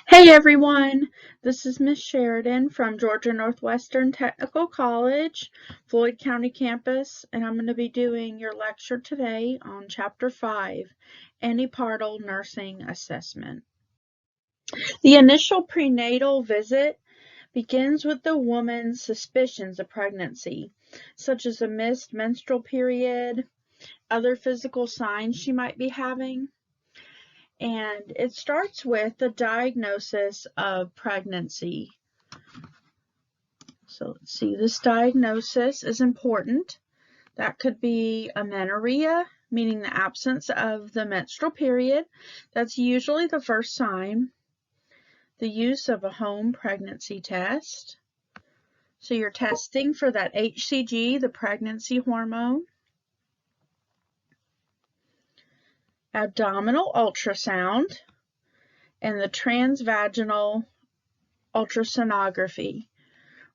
Hey everyone, this is Miss Sheridan from Georgia Northwestern Technical College, Floyd County campus, and I'm going to be doing your lecture today on Chapter 5, Antepartal Nursing Assessment. The initial prenatal visit begins with the woman's suspicions of pregnancy, such as a missed menstrual period, other physical signs she might be having. And it starts with the diagnosis of pregnancy. So let's see, this diagnosis is important. That could be amenorrhea, meaning the absence of the menstrual period. That's usually the first sign. The use of a home pregnancy test. So you're testing for that HCG, the pregnancy hormone. Abdominal ultrasound and the transvaginal ultrasonography.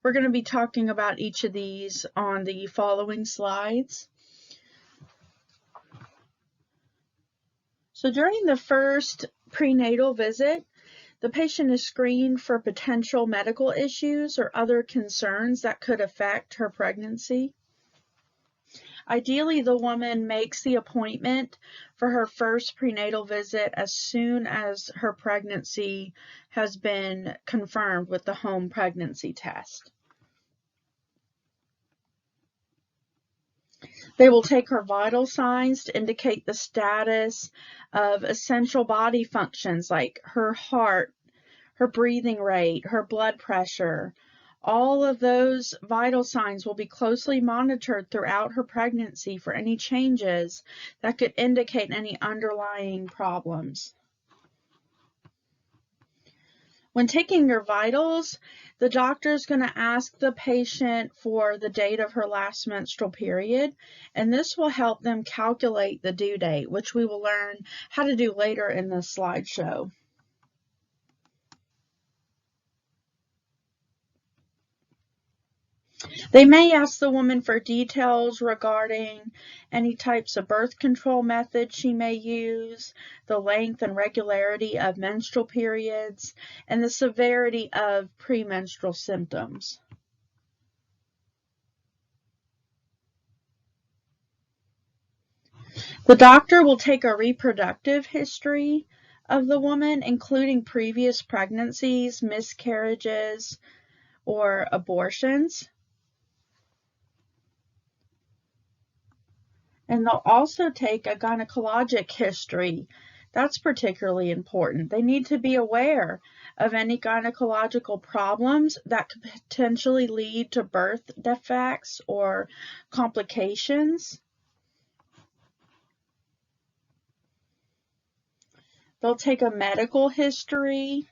We're going to be talking about each of these on the following slides. So during the first prenatal visit, the patient is screened for potential medical issues or other concerns that could affect her pregnancy. Ideally, the woman makes the appointment for her first prenatal visit as soon as her pregnancy has been confirmed with the home pregnancy test. They will take her vital signs to indicate the status of essential body functions like her heart, her breathing rate, her blood pressure. All of those vital signs will be closely monitored throughout her pregnancy for any changes that could indicate any underlying problems. When taking your vitals, the doctor is going to ask the patient for the date of her last menstrual period, and this will help them calculate the due date, which we will learn how to do later in this slideshow. They may ask the woman for details regarding any types of birth control methods she may use, the length and regularity of menstrual periods, and the severity of premenstrual symptoms. The doctor will take a reproductive history of the woman, including previous pregnancies, miscarriages, or abortions. And they'll also take a gynecologic history. That's particularly important. They need to be aware of any gynecological problems that could potentially lead to birth defects or complications. They'll take a medical history,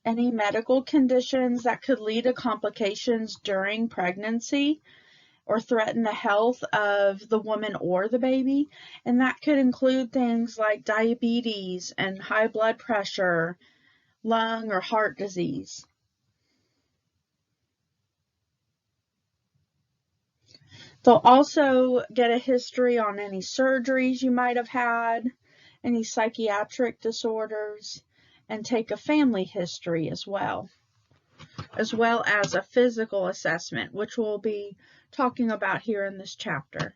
any medical conditions that could lead to complications during pregnancy or threaten the health of the woman or the baby, and that could include things like diabetes and high blood pressure, lung or heart disease. They'll also get a history on any surgeries you might have had, any psychiatric disorders, and take a family history as well as a physical assessment, which we'll be talking about here in this chapter.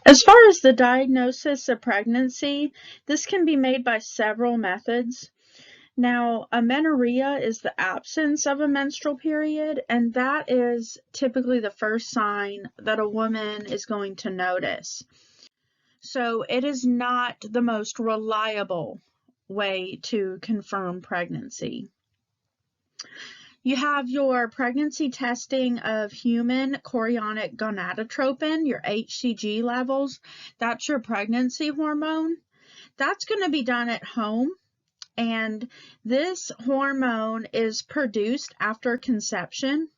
As far as the diagnosis of pregnancy, this can be made by several methods. Now, amenorrhea is the absence of a menstrual period, and that is typically the first sign that a woman is going to notice. So it is not the most reliable way to confirm pregnancy. You have your pregnancy testing of human chorionic gonadotropin, your HCG levels. That's your pregnancy hormone. That's going to be done at home, and this hormone is produced after conception.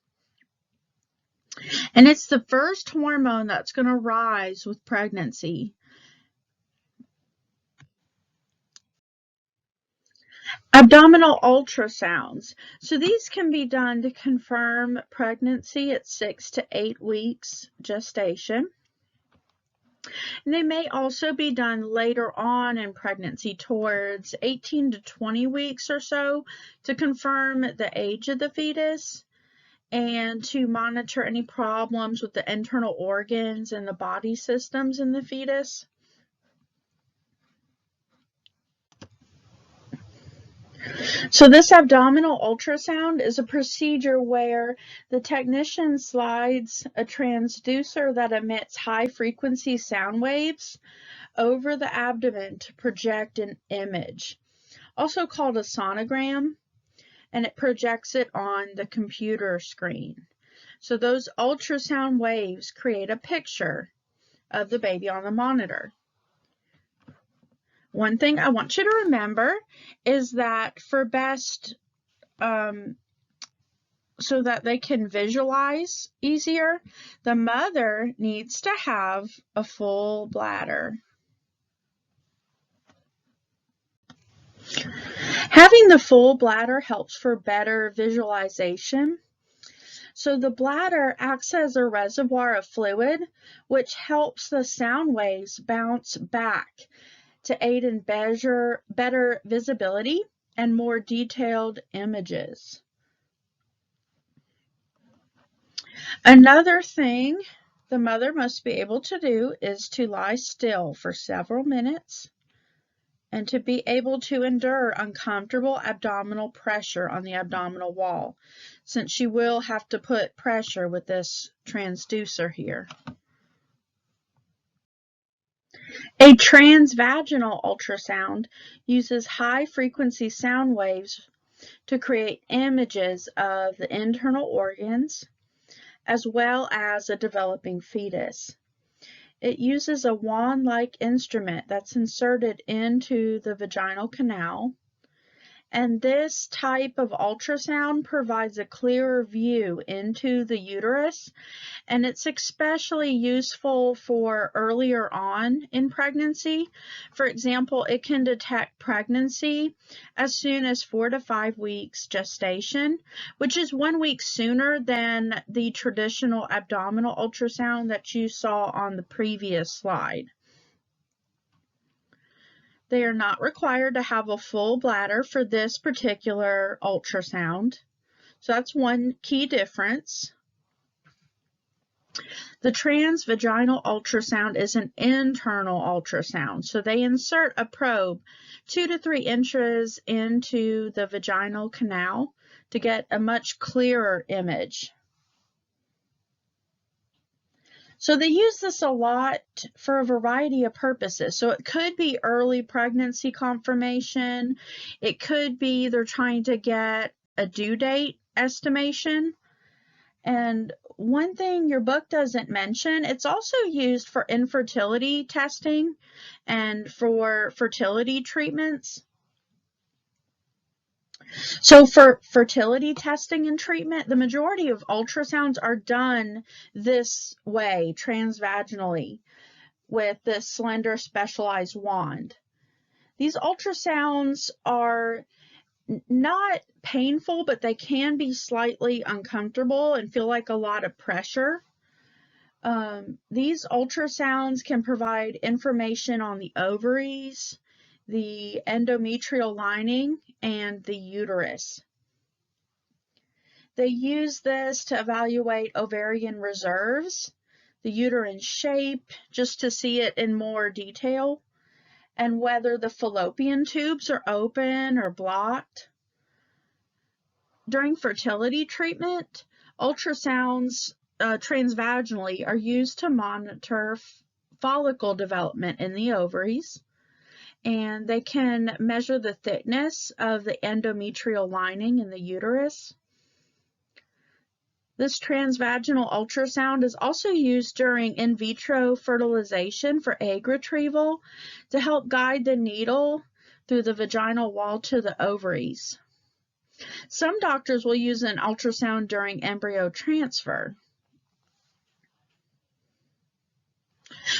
And it's the first hormone that's going to rise with pregnancy. Abdominal ultrasounds. So these can be done to confirm pregnancy at 6 to 8 weeks gestation. And they may also be done later on in pregnancy, towards 18 to 20 weeks or so, to confirm the age of the fetus and to monitor any problems with the internal organs and the body systems in the fetus. So this abdominal ultrasound is a procedure where the technician slides a transducer that emits high-frequency sound waves over the abdomen to project an image, also called a sonogram, and it projects it on the computer screen. So those ultrasound waves create a picture of the baby on the monitor. One thing I want you to remember is that for best, so that they can visualize easier, the mother needs to have a full bladder. Having the full bladder helps for better visualization. So the bladder acts as a reservoir of fluid, which helps the sound waves bounce back to aid in better visibility and more detailed images. Another thing the mother must be able to do is to lie still for several minutes and to be able to endure uncomfortable abdominal pressure on the abdominal wall, since she will have to put pressure with this transducer here. A transvaginal ultrasound uses high-frequency sound waves to create images of the internal organs as well as a developing fetus. It uses a wand-like instrument that's inserted into the vaginal canal, and this type of ultrasound provides a clearer view into the uterus, and it's especially useful for earlier on in pregnancy. For example, it can detect pregnancy as soon as 4 to 5 weeks gestation, which is 1 week sooner than the traditional abdominal ultrasound that you saw on the previous slide. They are not required to have a full bladder for this particular ultrasound. So that's one key difference. The transvaginal ultrasound is an internal ultrasound. So they insert a probe 2 to 3 inches into the vaginal canal to get a much clearer image. So they use this a lot for a variety of purposes. So it could be early pregnancy confirmation. It could be they're trying to get a due date estimation. And one thing your book doesn't mention, it's also used for infertility testing and for fertility treatments. So for fertility testing and treatment, the majority of ultrasounds are done this way, transvaginally, with this slender specialized wand. These ultrasounds are not painful, but they can be slightly uncomfortable and feel like a lot of pressure. These ultrasounds can provide information on the ovaries, the endometrial lining, and the uterus. They use this to evaluate ovarian reserves, the uterine shape, just to see it in more detail, and whether the fallopian tubes are open or blocked. During fertility treatment, ultrasounds transvaginally are used to monitor follicle development in the ovaries, and they can measure the thickness of the endometrial lining in the uterus. This transvaginal ultrasound is also used during in vitro fertilization for egg retrieval to help guide the needle through the vaginal wall to the ovaries. Some doctors will use an ultrasound during embryo transfer.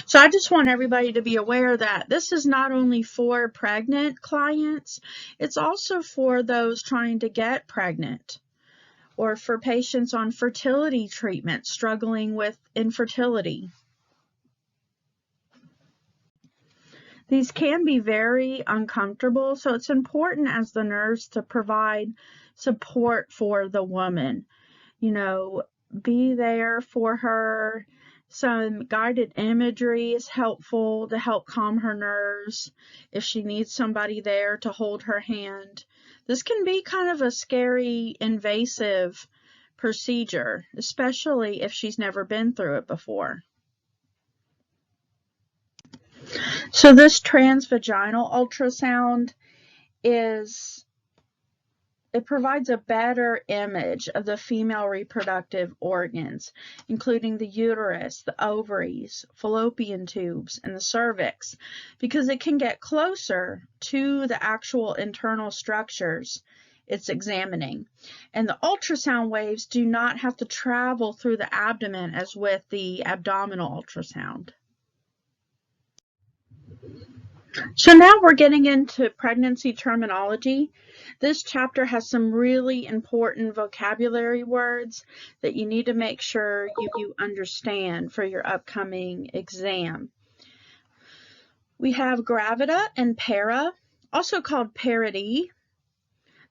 So I just want everybody to be aware that this is not only for pregnant clients, it's also for those trying to get pregnant or for patients on fertility treatment struggling with infertility. These can be very uncomfortable, so it's important as the nurse to provide support for the woman. You know, be there for her. Some guided imagery is helpful to help calm her nerves if she needs somebody there to hold her hand. This can be kind of a scary, invasive procedure, especially if she's never been through it before. So this transvaginal ultrasound it provides a better image of the female reproductive organs, including the uterus, the ovaries, fallopian tubes, and the cervix, because it can get closer to the actual internal structures it's examining. And the ultrasound waves do not have to travel through the abdomen as with the abdominal ultrasound. So now we're getting into pregnancy terminology. This chapter has some really important vocabulary words that you need to make sure you understand for your upcoming exam. We have Gravita and Para, also called Parity.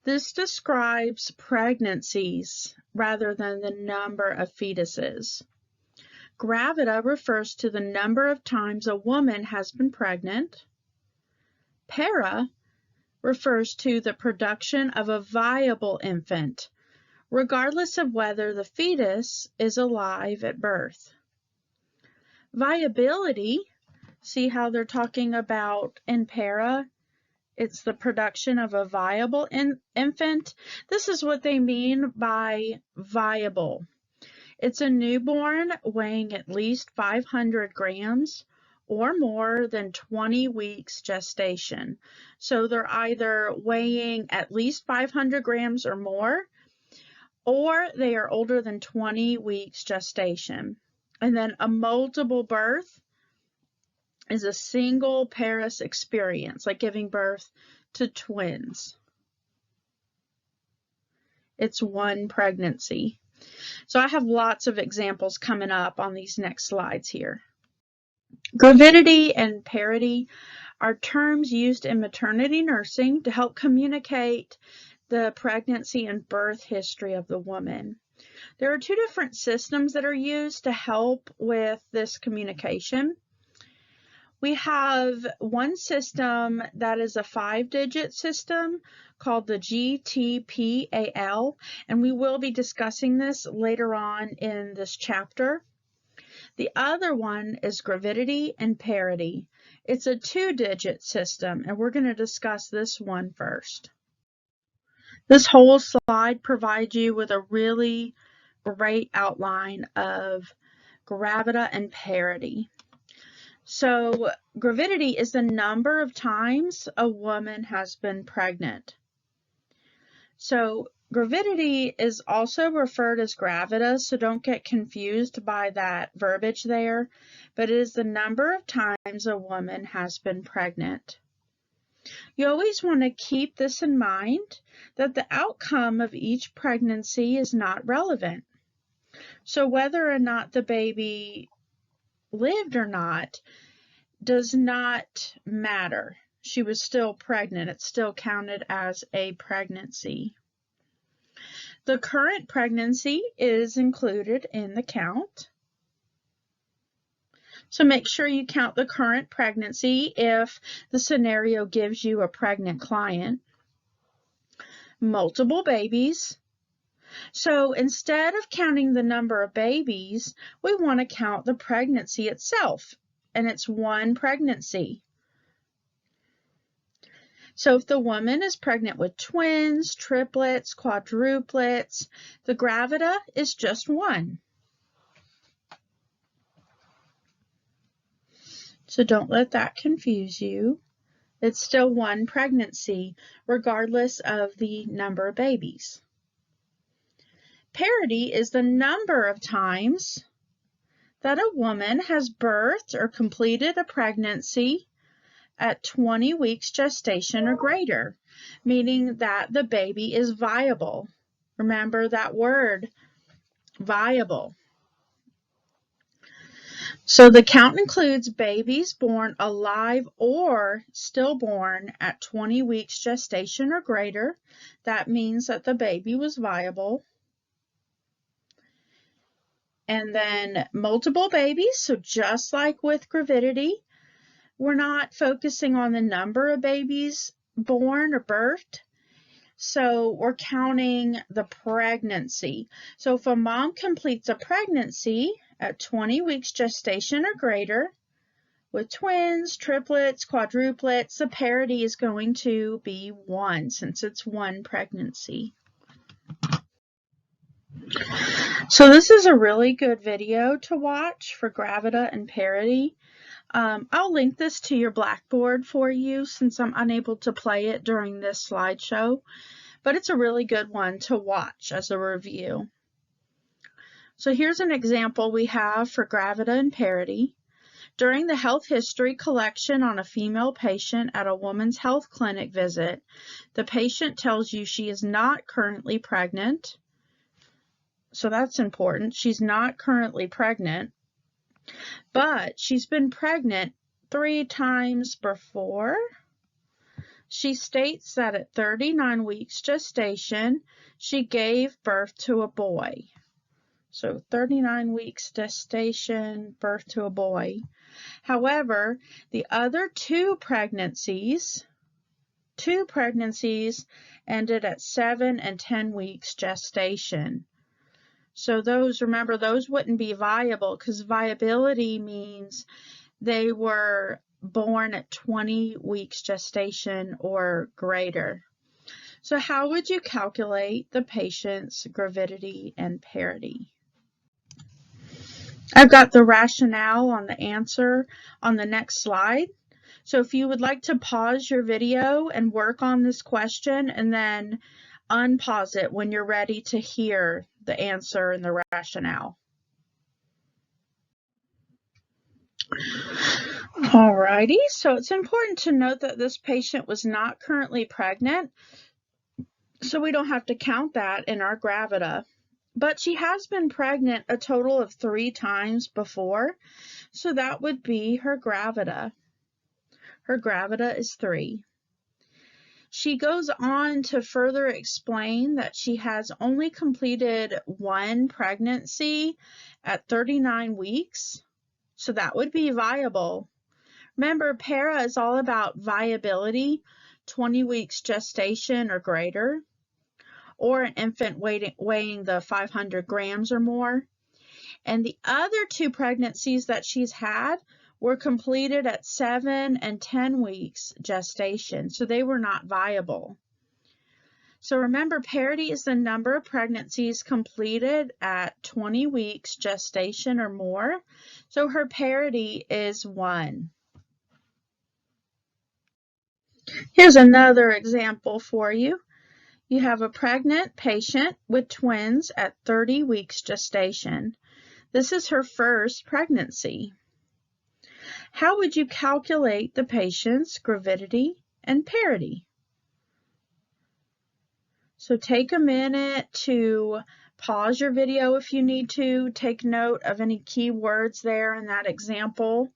This describes pregnancies rather than the number of fetuses. Gravita refers to the number of times a woman has been pregnant. Para refers to the production of a viable infant, regardless of whether the fetus is alive at birth. Viability, see how they're talking about in para, it's the production of a viable infant. This is what they mean by viable. It's a newborn weighing at least 500 grams or more than 20 weeks gestation. So they're either weighing at least 500 grams or more, or they are older than 20 weeks gestation. And then a multiple birth is a single parous experience, like giving birth to twins. It's one pregnancy. So I have lots of examples coming up on these next slides here. Gravidity and parity are terms used in maternity nursing to help communicate the pregnancy and birth history of the woman. There are two different systems that are used to help with this communication. We have one system that is a 5-digit system called the GTPAL, and we will be discussing this later on in this chapter. The other one is gravidity and parity. It's a 2-digit system, and we're going to discuss this one first. This whole slide provides you with a really great outline of gravita and parity. So gravidity is the number of times a woman has been pregnant. So gravidity is also referred as gravita, so don't get confused by that verbiage there, but it is the number of times a woman has been pregnant. You always want to keep this in mind, that the outcome of each pregnancy is not relevant. So whether or not the baby lived or not does not matter. She was still pregnant. It's still counted as a pregnancy. The current pregnancy is included in the count. So make sure you count the current pregnancy if the scenario gives you a pregnant client. Multiple babies. So instead of counting the number of babies, we want to count the pregnancy itself, and it's one pregnancy. So if the woman is pregnant with twins, triplets, quadruplets, the gravita is just one. So don't let that confuse you. It's still one pregnancy, regardless of the number of babies. Parity is the number of times that a woman has birthed or completed a pregnancy at 20 weeks gestation or greater, meaning that the baby is viable. Remember that word, viable. So the count includes babies born alive or stillborn at 20 weeks gestation or greater. That means that the baby was viable. And then multiple babies, so just like with gravidity, we're not focusing on the number of babies born or birthed. So we're counting the pregnancy. So if a mom completes a pregnancy at 20 weeks gestation or greater with twins, triplets, quadruplets, the parity is going to be 1 since it's one pregnancy. So this is a really good video to watch for Gravita and Parity. I'll link this to your Blackboard for you since I'm unable to play it during this slideshow, but it's a really good one to watch as a review. So here's an example we have for Gravita and Parity. During the health history collection on a female patient at a woman's health clinic visit, the patient tells you she is not currently pregnant. So that's important. She's not currently pregnant, but she's been pregnant 3 times before. She states that at 39 weeks gestation, she gave birth to a boy. So 39 weeks gestation, birth to a boy. However, the other two pregnancies ended at 7 and 10 weeks gestation. So remember, those wouldn't be viable because viability means they were born at 20 weeks gestation or greater. So how would you calculate the patient's gravidity and parity? I've got the rationale on the answer on the next slide. So if you would like to pause your video and work on this question and then unpause it when you're ready to hear the answer and the rationale. Alrighty, so it's important to note that this patient was not currently pregnant, so we don't have to count that in our Gravita. But she has been pregnant a total of 3 times before, so that would be her Gravita. Her Gravita is 3. She goes on to further explain that she has only completed 1 pregnancy at 39 weeks, so that would be viable. Remember, para is all about viability, 20 weeks gestation or greater, or an infant weighing the 500 grams or more. And the other 2 pregnancies that she's had were completed at 7 and 10 weeks gestation, so they were not viable. So remember, parity is the number of pregnancies completed at 20 weeks gestation or more, so her parity is 1. Here's another example for you. You have a pregnant patient with twins at 30 weeks gestation. This is her first pregnancy. How would you calculate the patient's gravidity and parity? So take a minute to pause your video if you need to. Take note of any key words there in that example.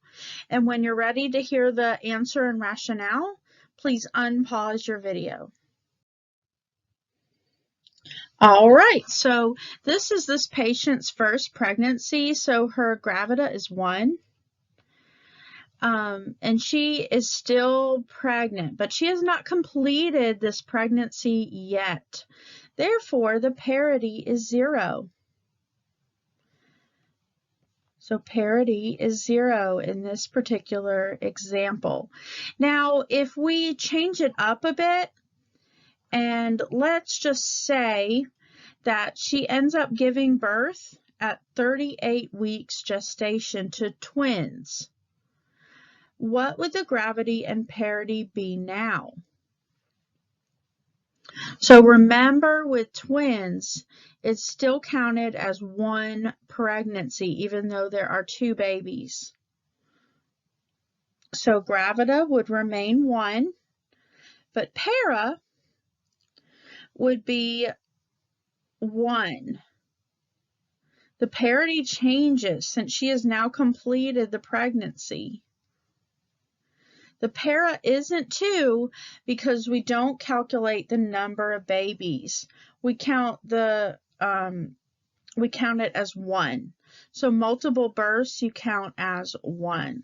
And when you're ready to hear the answer and rationale, please unpause your video. All right, so this is this patient's first pregnancy, so her Gravita is 1. And she is still pregnant, but she has not completed this pregnancy yet. Therefore, the parity is 0. So parity is 0 in this particular example. Now, if we change it up a bit, and let's just say that she ends up giving birth at 38 weeks gestation to twins, what would the gravity and parity be now? So remember, with twins, it's still counted as 1 pregnancy, even though there are 2 babies. So Gravita would remain 1, but para would be 1. The parity changes since she has now completed the pregnancy. The para isn't 2 because we don't calculate the number of babies. We count it as 1. So multiple births you count as 1.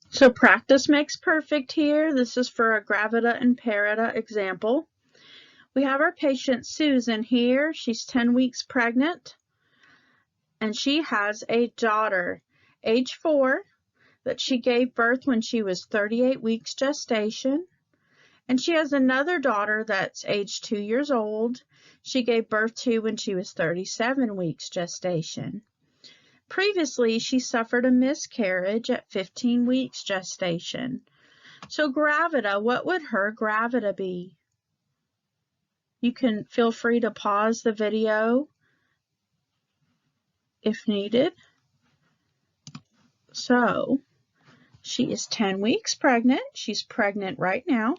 So practice makes perfect here. This is for a Gravita and Parity example. We have our patient Susan here. She's 10 weeks pregnant, and she has a daughter, age 4, that she gave birth when she was 38 weeks gestation. And she has another daughter that's age 2 years old. She gave birth to when she was 37 weeks gestation. Previously, she suffered a miscarriage at 15 weeks gestation. So Gravita, what would her Gravita be? You can feel free to pause the video if needed. So she is 10 weeks pregnant. She's pregnant right now.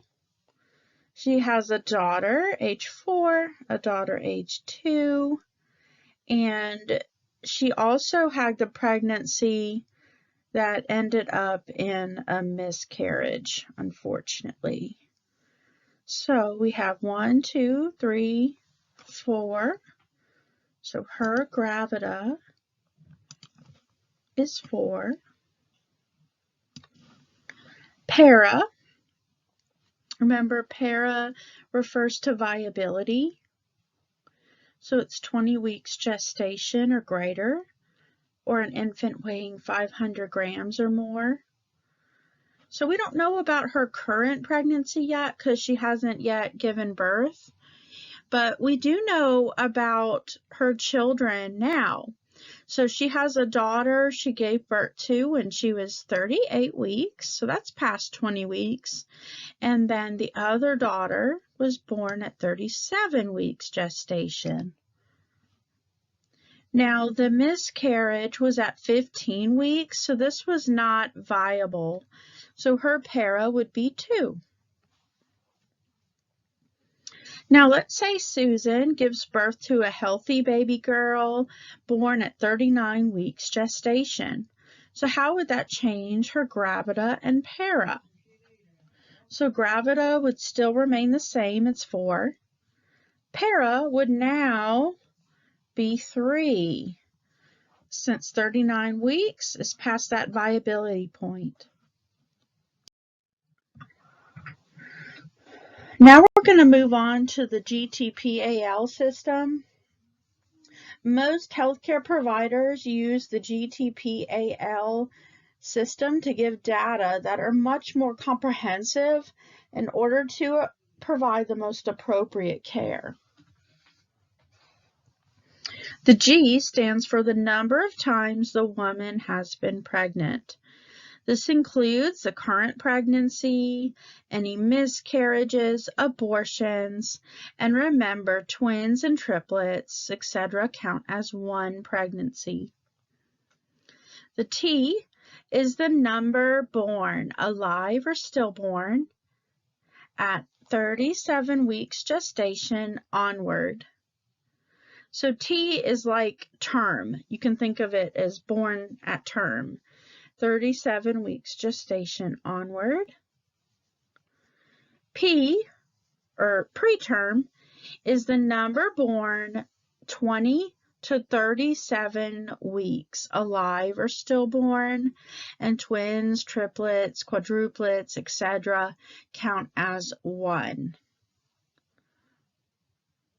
She has a daughter, age 4, a daughter, age 2, and she also had the pregnancy that ended up in a miscarriage, unfortunately. So we have 1, 2, 3, 4. So her Gravita is 4. Para. Remember, para refers to viability. So it's 20 weeks gestation or greater, or an infant weighing 500 grams or more. So we don't know about her current pregnancy yet because she hasn't yet given birth, but we do know about her children now. So she has a daughter she gave birth to when she was 38 weeks, so that's past 20 weeks. And then the other daughter was born at 37 weeks gestation. Now the miscarriage was at 15 weeks, so this was not viable. So her para would be 2. Now let's say Susan gives birth to a healthy baby girl born at 39 weeks gestation. So how would that change her Gravita and para? So Gravita would still remain the same, it's 4. Para would now be 3, since 39 weeks is past that viability point. Now we're going to move on to the GTPAL system. Most healthcare providers use the GTPAL system to give data that are much more comprehensive in order to provide the most appropriate care. The G stands for the number of times the woman has been pregnant. This includes the current pregnancy, any miscarriages, abortions, and remember, twins and triplets, etc. count as one pregnancy. The T is the number born, alive or stillborn, at 37 weeks gestation onward. So T is like term. You can think of it as born at term. 37 weeks gestation onward. P, or preterm, is the number born 20 to 37 weeks, alive or stillborn, and twins, triplets, quadruplets, etc. count as 1.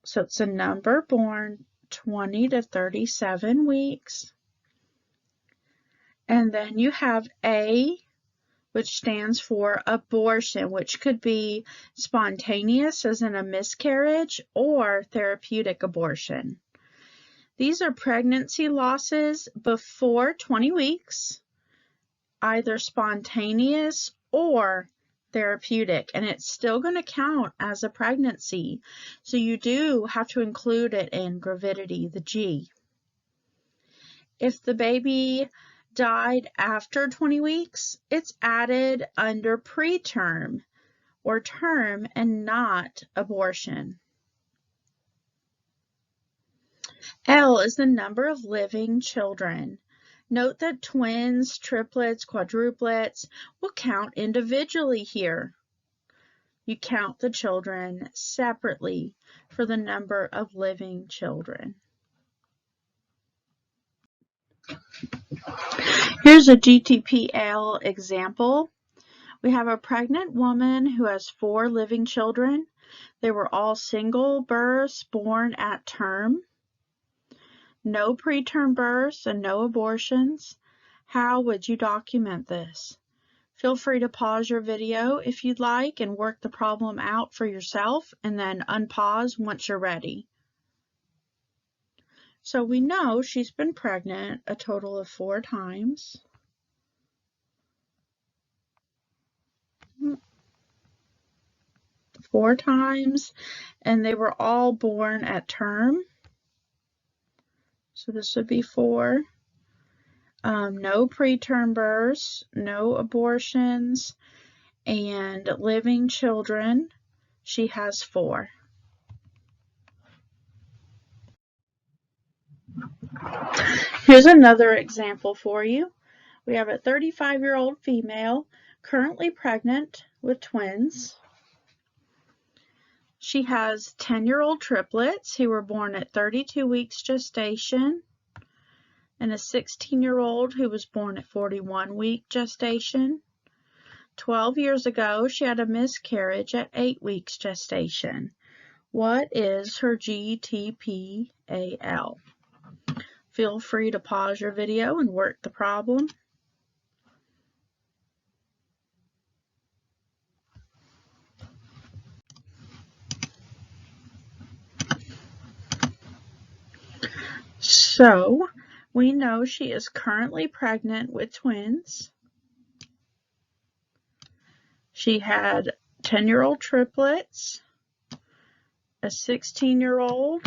So it's a number born 20 to 37 weeks. And then you have A, which stands for abortion, which could be spontaneous, as in a miscarriage, or therapeutic abortion. These are pregnancy losses before 20 weeks, either spontaneous or therapeutic, and it's still going to count as a pregnancy. So you do have to include it in gravidity, the G. If the baby died after 20 weeks, it's added under preterm or term and not abortion. L is the number of living children. Note that twins, triplets, quadruplets will count individually here. You count the children separately for the number of living children. Here's a GTPAL example. We have a pregnant woman who has 4 living children. They were all single births born at term. No preterm births and no abortions. How would you document this? Feel free to pause your video if you'd like and work the problem out for yourself and then unpause once you're ready. So we know she's been pregnant a total of 4 times. And they were all born at term. So this would be 4. No preterm births, no abortions, and living children, she has 4. Here's another example for you. We have a 35-year-old female currently pregnant with twins. She has 10-year-old triplets who were born at 32 weeks gestation, and a 16-year-old who was born at 41-week gestation. 12 years ago, she had a miscarriage at 8 weeks gestation. What is her GTPAL? Feel free to pause your video and work the problem. So, we know she is currently pregnant with twins. She had 10-year-old triplets, a 16-year-old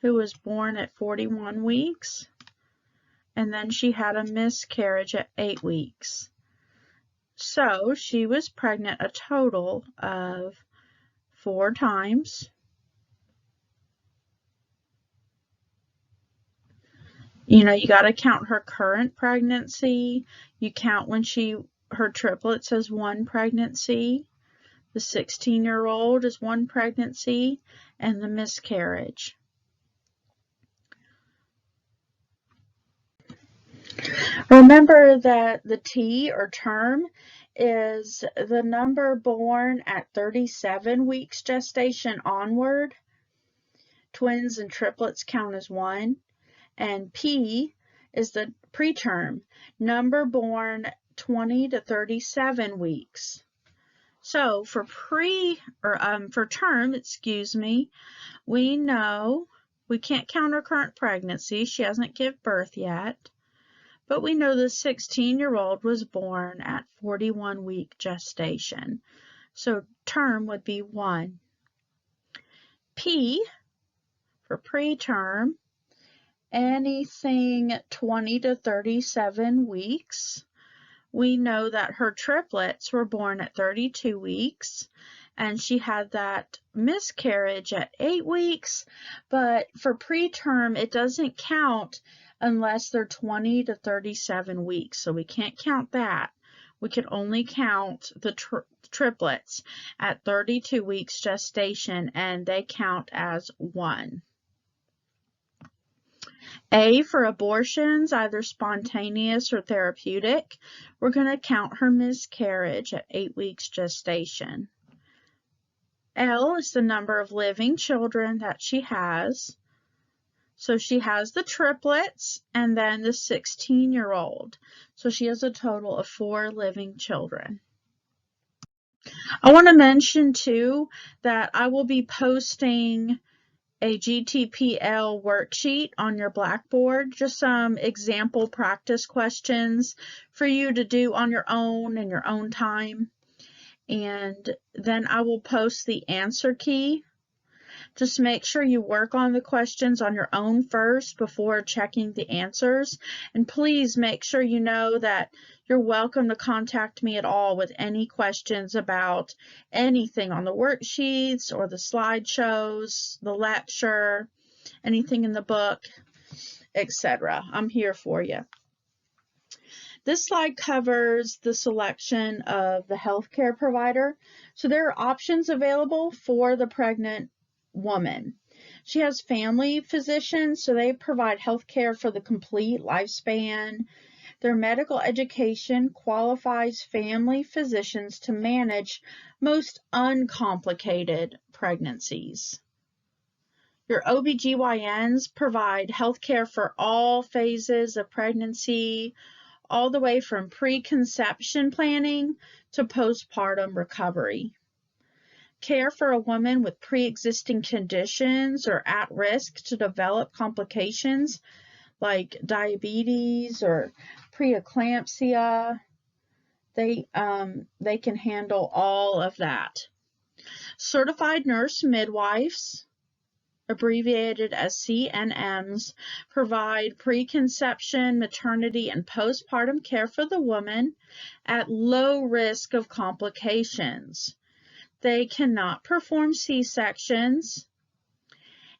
who was born at 41 weeks, and then she had a miscarriage at 8 weeks. So, she was pregnant a total of 4 times. You know, you got to count her current pregnancy. You count when her triplets as 1 pregnancy. The 16-year-old is 1 pregnancy, and the miscarriage. Remember that the T, or term, is the number born at 37 weeks gestation onward. Twins and triplets count as 1. And P is the preterm, number born 20 to 37 weeks. So for term, we know we can't count her current pregnancy. She hasn't given birth yet. But we know the 16-year-old was born at 41-week gestation. So term would be 1. P for preterm, anything 20 to 37 weeks. We know that her triplets were born at 32 weeks, and she had that miscarriage at 8 weeks, but for preterm, it doesn't count unless they're 20 to 37 weeks, so we can't count that. We can only count the triplets at 32 weeks gestation, and they count as 1. A for abortions, either spontaneous or therapeutic. We're going to count her miscarriage at 8 weeks gestation. L is the number of living children that she has. So she has the triplets and then the 16-year-old. So she has a total of 4 living children. I want to mention too that I will be posting a GTPL worksheet on your Blackboard, just some example practice questions for you to do on your own in your own time. And then I will post the answer key. Just make sure you work on the questions on your own first before checking the answers. And please make sure you know that you're welcome to contact me at all with any questions about anything on the worksheets or the slideshows, the lecture. anything in the book, etc. I'm here for you. This slide covers the selection of the healthcare provider. So there are options available for the pregnant woman. She has family physicians, so they provide healthcare for the complete lifespan. Their medical education qualifies family physicians to manage most uncomplicated pregnancies. Your OBGYNs provide healthcare for all phases of pregnancy, all the way from preconception planning to postpartum recovery. Care for a woman with pre-existing conditions or at risk to develop complications like diabetes or preeclampsia, they can handle all of that. Certified nurse midwives, abbreviated as CNMs, provide preconception, maternity, and postpartum care for the woman at low risk of complications. They cannot perform C-sections,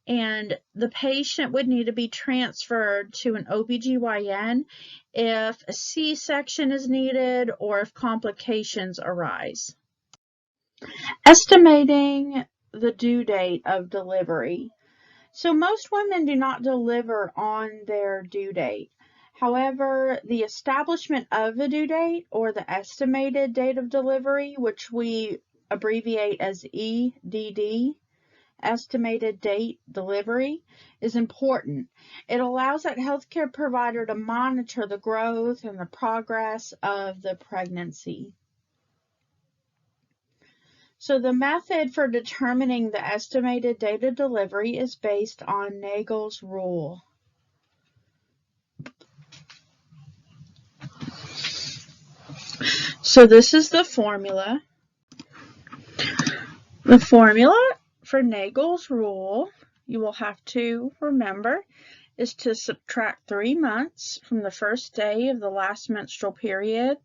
and the patient would need to be transferred to an OBGYN if a C-section is needed or if complications arise. Estimating the due date of delivery. So most women do not deliver on their due date. However, the establishment of a due date, or the estimated date of delivery, which we abbreviate as EDD, estimated date delivery, is important. It allows that healthcare provider to monitor the growth and the progress of the pregnancy. So the method for determining the estimated date of delivery is based on Naegele's rule. So this is the formula. The formula for Naegele's rule, you will have to remember, is to subtract 3 months from the first day of the last menstrual period,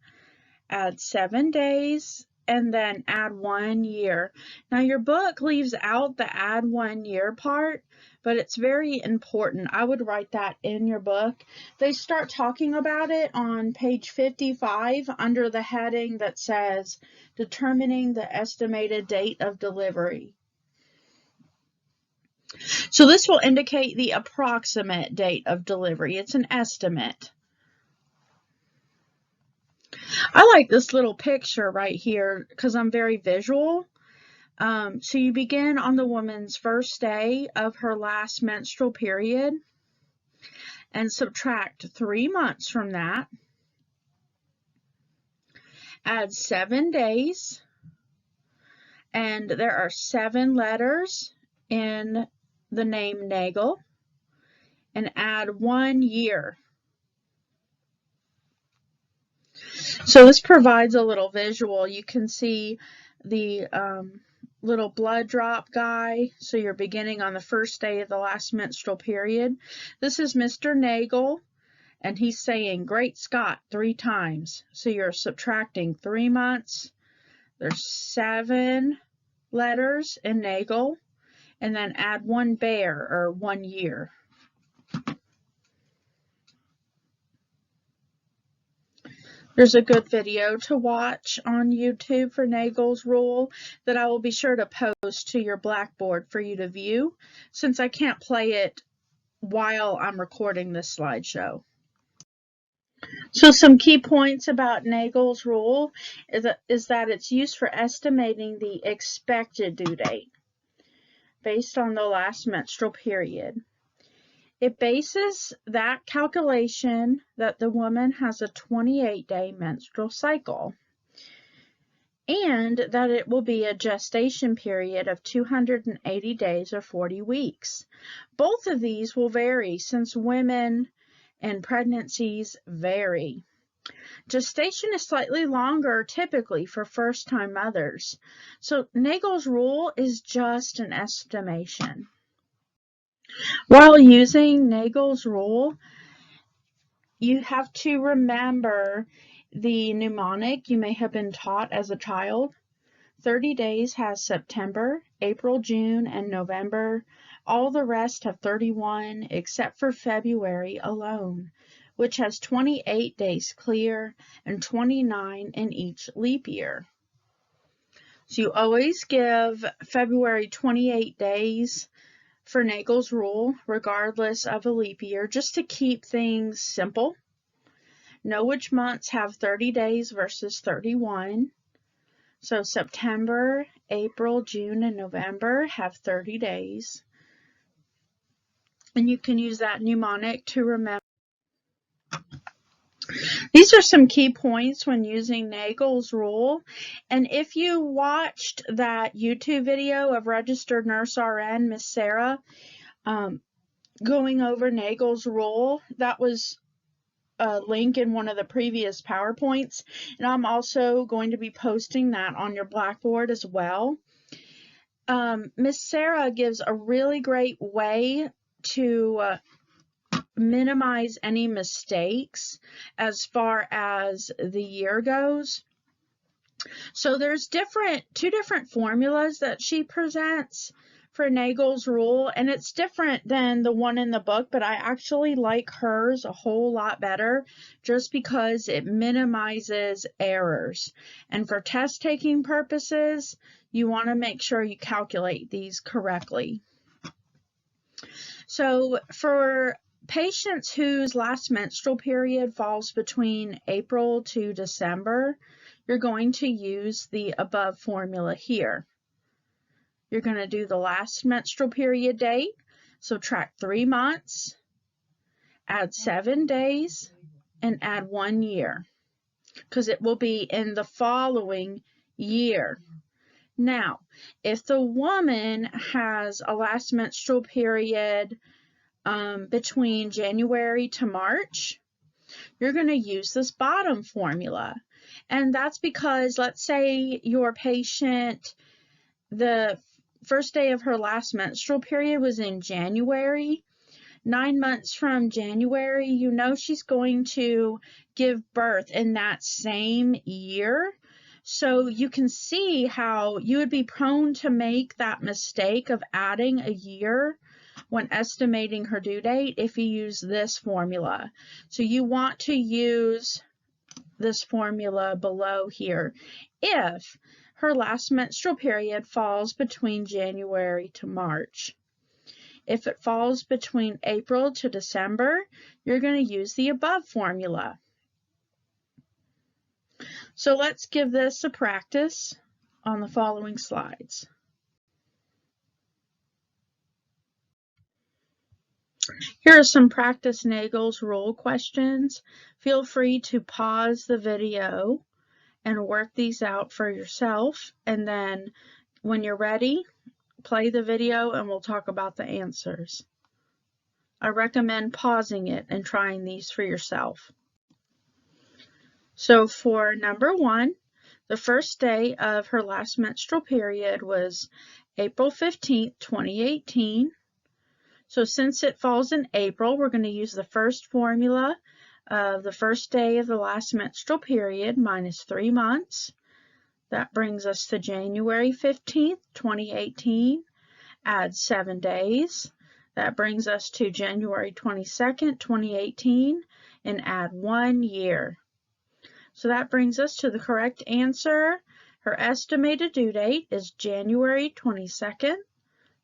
add 7 days, and then add 1 year. Now your book leaves out the add 1 year part, but it's very important. I would write that in your book. They start talking about it on page 55 under the heading that says determining the estimated date of delivery. So this will indicate the approximate date of delivery. It's an estimate. I like this little picture right here because I'm very visual. So you begin on the woman's first day of her last menstrual period and subtract 3 months from that. Add 7 days, and there are 7 letters in the name Naegele, and add 1 year. So this provides a little visual. You can see the little blood drop guy. So you're beginning on the first day of the last menstrual period. This is Mr. Naegele, and he's saying "Great Scott" 3 times. So you're subtracting 3 months. There's 7 letters in Naegele, and then add 1 bear, or 1 year. There's a good video to watch on YouTube for Naegele's rule that I will be sure to post to your Blackboard for you to view, since I can't play it while I'm recording this slideshow. So some key points about Naegele's rule is that it's used for estimating the expected due date based on the last menstrual period. It bases that calculation that the woman has a 28-day menstrual cycle and that it will be a gestation period of 280 days or 40 weeks. Both of these will vary since women and pregnancies vary. Gestation is slightly longer typically for first-time mothers. So Naegele's rule is just an estimation. While using Naegele's rule, you have to remember the mnemonic you may have been taught as a child. 30 days has September, April, June, and November. All the rest have 31 except for February alone, which has 28 days clear and 29 in each leap year. So you always give February 28 days for Naegele's rule, regardless of a leap year, just to keep things simple. Know which months have 30 days versus 31. So September, April, June, and November have 30 days. And you can use that mnemonic to remember. These are some key points when using Naegele's rule. And if you watched that YouTube video of registered nurse RN, Miss Sarah, going over Naegele's rule, that was a link in one of the previous PowerPoints. And I'm also going to be posting that on your Blackboard as well. Miss Sarah gives a really great way to minimize any mistakes as far as the year goes. So there's two different formulas that she presents for Naegele's rule, and it's different than the one in the book, but I actually like hers a whole lot better just because it minimizes errors. And for test taking purposes, you want to make sure you calculate these correctly. So for patients whose last menstrual period falls between April to December, you're going to use the above formula here. You're going to do the last menstrual period date, subtract 3 months, add 7 days, and add 1 year, because it will be in the following year. Now, if the woman has a last menstrual period between January to March, you're going to use this bottom formula. And that's because, let's say your patient, the first day of her last menstrual period was in January. 9 months from January, you know she's going to give birth in that same year. So you can see how you would be prone to make that mistake of adding a year when estimating her due date if you use this formula. So you want to use this formula below here if her last menstrual period falls between January to March. If it falls between April to December, you're going to use the above formula. So let's give this a practice on the following slides. Here are some practice Naegele's rule questions. Feel free to pause the video and work these out for yourself, and then when you're ready, play the video and we'll talk about the answers. I recommend pausing it and trying these for yourself. So for number 1, the first day of her last menstrual period was April 15th, 2018. So since it falls in April, we're going to use the first formula of the first day of the last menstrual period minus 3 months. That brings us to January 15th, 2018. Add 7 days. That brings us to January 22nd, 2018, and add 1 year. So that brings us to the correct answer. Her estimated due date is January 22nd,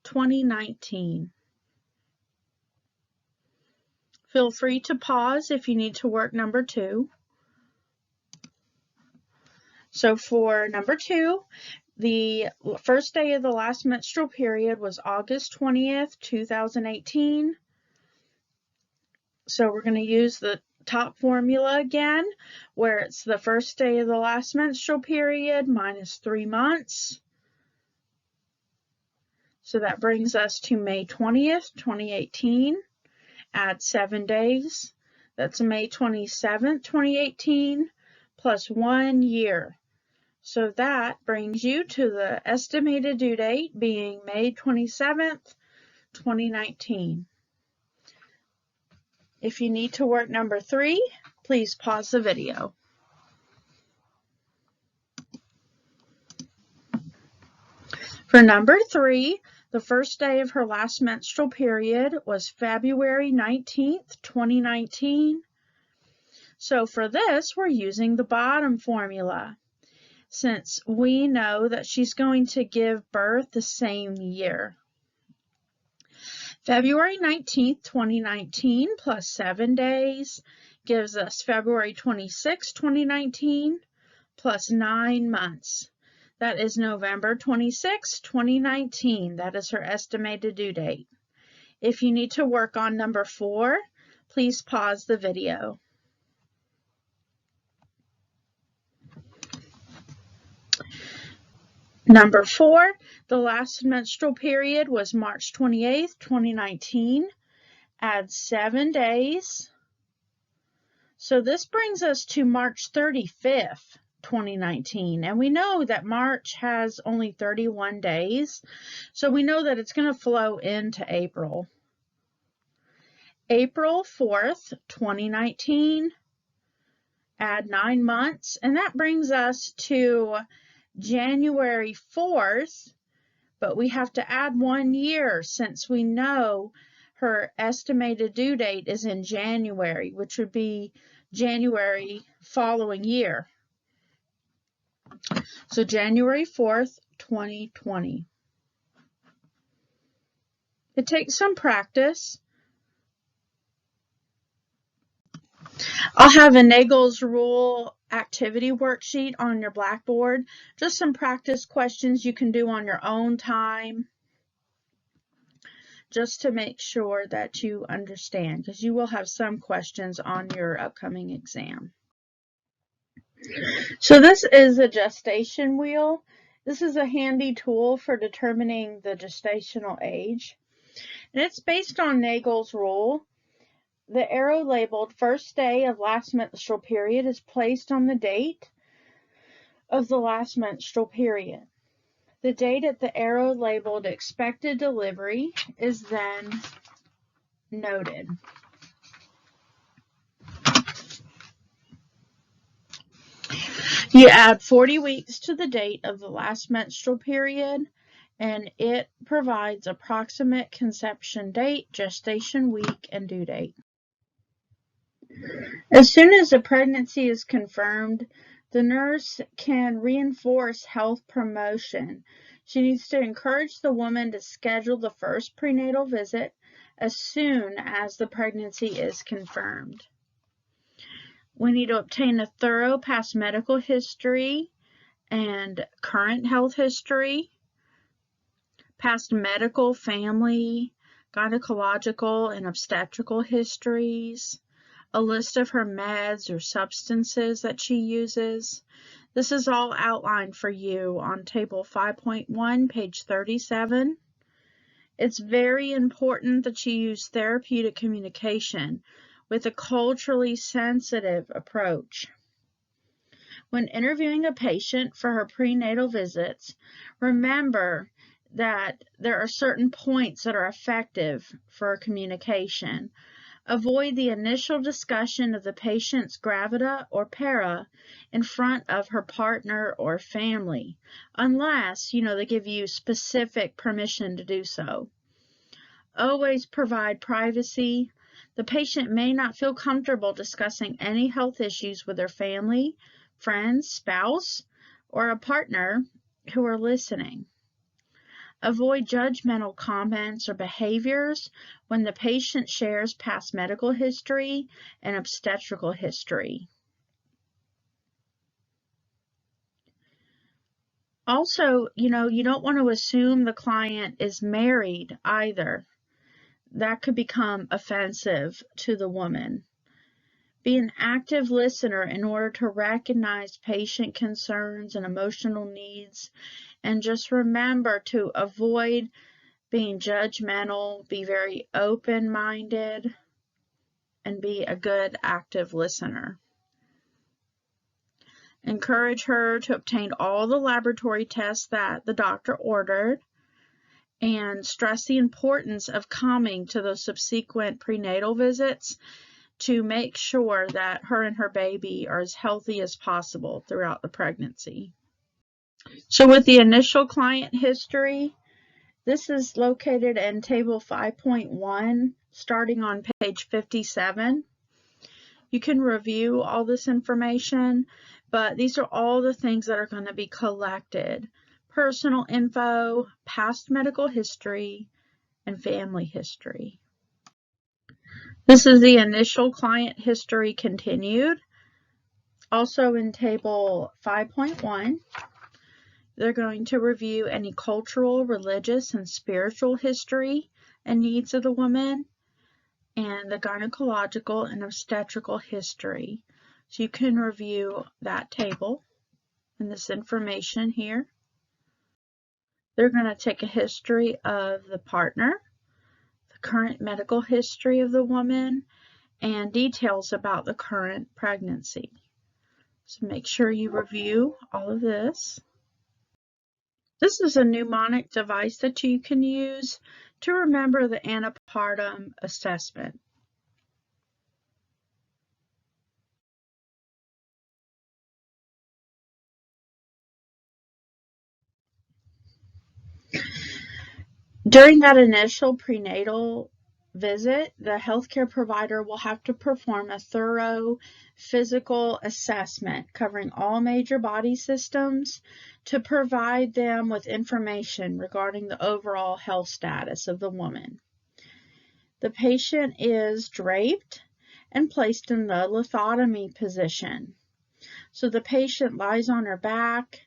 2019. Feel free to pause if you need to work number 2. So for number 2, the first day of the last menstrual period was August 20th, 2018. So we're going to use the top formula again, where it's the first day of the last menstrual period minus 3 months. So that brings us to May 20th, 2018. Add 7 days. That's May 27th, 2018, plus 1 year. So that brings you to the estimated due date being May 27th, 2019. If you need to work number 3, please pause the video. For number 3, The first day of her last menstrual period was February 19th, 2019. So for this, we're using the bottom formula, since we know that she's going to give birth the same year. February 19th, 2019 plus 7 days gives us February 26, 2019 plus 9 months. That is November 26, 2019. That is her estimated due date. If you need to work on number 4, please pause the video. Number 4, the last menstrual period was March 28th, 2019. Add 7 days. So this brings us to March 35th, 2019. And we know that March has only 31 days. So we know that it's going to flow into April. April 4th, 2019. Add 9 months. And that brings us to January 4th, but we have to add 1 year since we know her estimated due date is in January, which would be January following year. So January 4th, 2020. It takes some practice. I'll have a Naegele's rule activity worksheet on your blackboard. Just some practice questions you can do on your own time, just to make sure that you understand, because you will have some questions on your upcoming exam. So this is a gestation wheel. This is a handy tool for determining the gestational age, and it's based on Naegele's rule. The arrow labeled first day of last menstrual period is placed on the date of the last menstrual period. The date at the arrow labeled expected delivery is then noted. You add 40 weeks to the date of the last menstrual period, and it provides approximate conception date, gestation week, and due date. As soon as a pregnancy is confirmed, the nurse can reinforce health promotion. She needs to encourage the woman to schedule the first prenatal visit as soon as the pregnancy is confirmed. We need to obtain a thorough past medical history and current health history, past medical, family, gynecological, and obstetrical histories, a list of her meds or substances that she uses. This is all outlined for you on table 5.1, page 37. It's very important that you use therapeutic communication with a culturally sensitive approach. When interviewing a patient for her prenatal visits, remember that there are certain points that are effective for communication. Avoid the initial discussion of the patient's gravida or para in front of her partner or family, unless, they give you specific permission to do so. Always provide privacy. The patient may not feel comfortable discussing any health issues with their family, friends, spouse, or a partner who are listening. Avoid judgmental comments or behaviors when the patient shares past medical history and obstetrical history. Also, you don't want to assume the client is married either. That could become offensive to the woman. Be an active listener in order to recognize patient concerns and emotional needs. And just remember to avoid being judgmental, be very open-minded, and be a good active listener. Encourage her to obtain all the laboratory tests that the doctor ordered, and stress the importance of coming to those subsequent prenatal visits to make sure that her and her baby are as healthy as possible throughout the pregnancy. So with the initial client history, This is located in Table 5.1, starting on page 57. You can review all this information, but these are all the things that are going to be collected. Personal info, past medical history, and family history. This is the initial client history continued. Also in Table 5.1, they're going to review any cultural, religious, and spiritual history and needs of the woman, and the gynecological and obstetrical history. So you can review that table and this information here. They're going to take a history of the partner, the current medical history of the woman, and details about the current pregnancy. So make sure you review all of this. This is a mnemonic device that you can use to remember the antepartum assessment. During that initial prenatal visit, the healthcare provider will have to perform a thorough physical assessment covering all major body systems to provide them with information regarding the overall health status of the woman. The patient is draped and placed in the lithotomy position. So the patient lies on her back,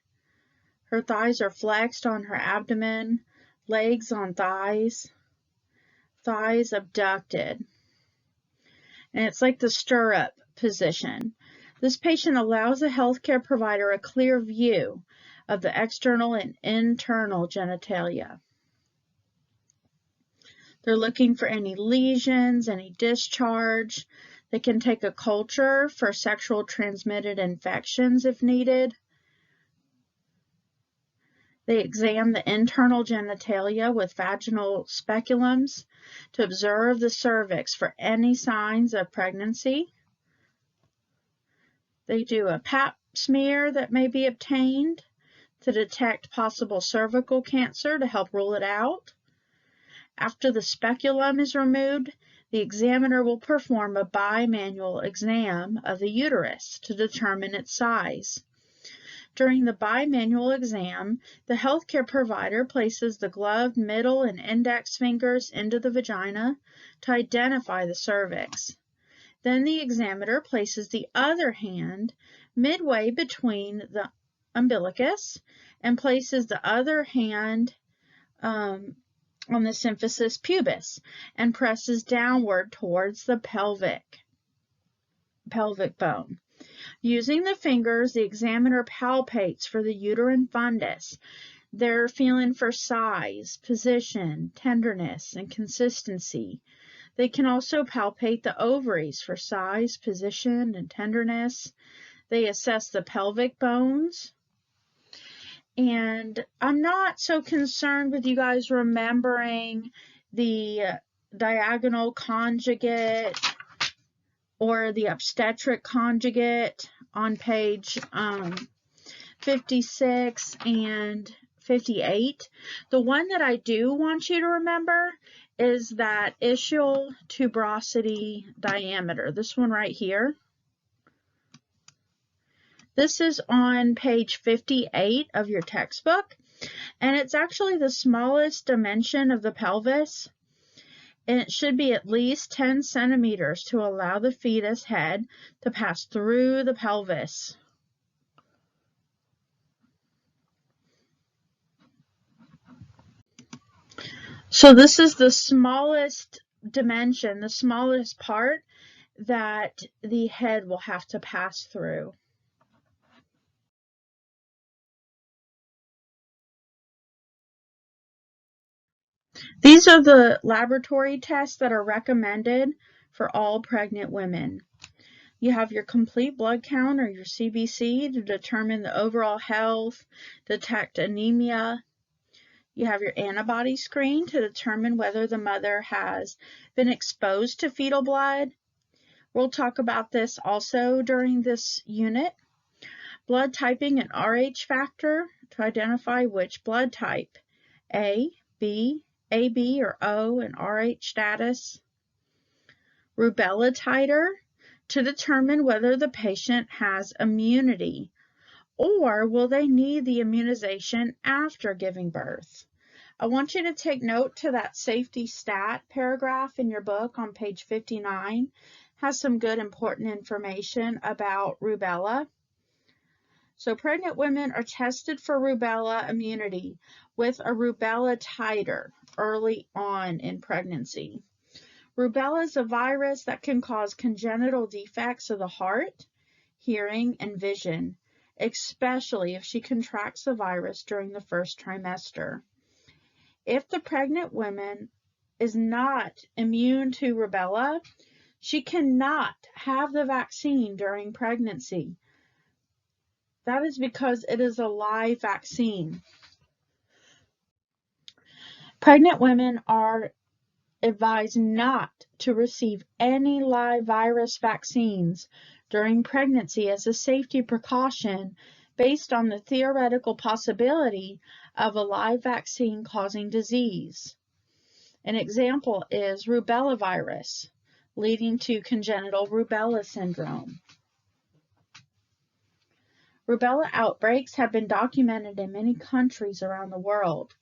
her thighs are flexed on her abdomen, legs on thighs, thighs abducted. And it's like the stirrup position. This patient allows the healthcare provider a clear view of the external and internal genitalia. They're looking for any lesions, any discharge. They can take a culture for sexual transmitted infections if needed. They examine the internal genitalia with vaginal speculums to observe the cervix for any signs of pregnancy. They do a pap smear that may be obtained to detect possible cervical cancer to help rule it out. After the speculum is removed, the examiner will perform a bimanual exam of the uterus to determine its size. During the bimanual exam, the healthcare provider places the gloved middle and index fingers into the vagina to identify the cervix. Then the examiner places the other hand midway between the umbilicus and places the other hand on the symphysis pubis and presses downward towards the pelvic bone. Using the fingers, the examiner palpates for the uterine fundus. They're feeling for size, position, tenderness, and consistency. They can also palpate the ovaries for size, position, and tenderness. They assess the pelvic bones. And I'm not so concerned with you guys remembering the diagonal conjugate or the obstetric conjugate on page 56 and 58. The one that I do want you to remember is that ischial tuberosity diameter, this one right here. This is on page 58 of your textbook, and it's actually the smallest dimension of the pelvis, and it should be at least 10 centimeters to allow the fetus head to pass through the pelvis. So this is the smallest dimension, the smallest part that the head will have to pass through. These are the laboratory tests that are recommended for all pregnant women. You have your complete blood count or your CBC to determine the overall health, detect anemia. You have your antibody screen to determine whether the mother has been exposed to fetal blood. We'll talk about this also during this unit. Blood typing and RH factor to identify which blood type, A, B, AB or O, and RH status. Rubella titer to determine whether the patient has immunity, or will they need the immunization after giving birth. I want you to take note to that safety stat paragraph in your book on page 59. Has some good important information about rubella. So pregnant women are tested for rubella immunity with a rubella titer early on in pregnancy. Rubella is a virus that can cause congenital defects of the heart, hearing, and vision, especially if she contracts the virus during the first trimester. If the pregnant woman is not immune to rubella, she cannot have the vaccine during pregnancy. That is because it is a live vaccine. Pregnant women are advised not to receive any live virus vaccines during pregnancy as a safety precaution based on the theoretical possibility of a live vaccine causing disease. An example is rubella virus, leading to congenital rubella syndrome. Rubella outbreaks have been documented in many countries around the world.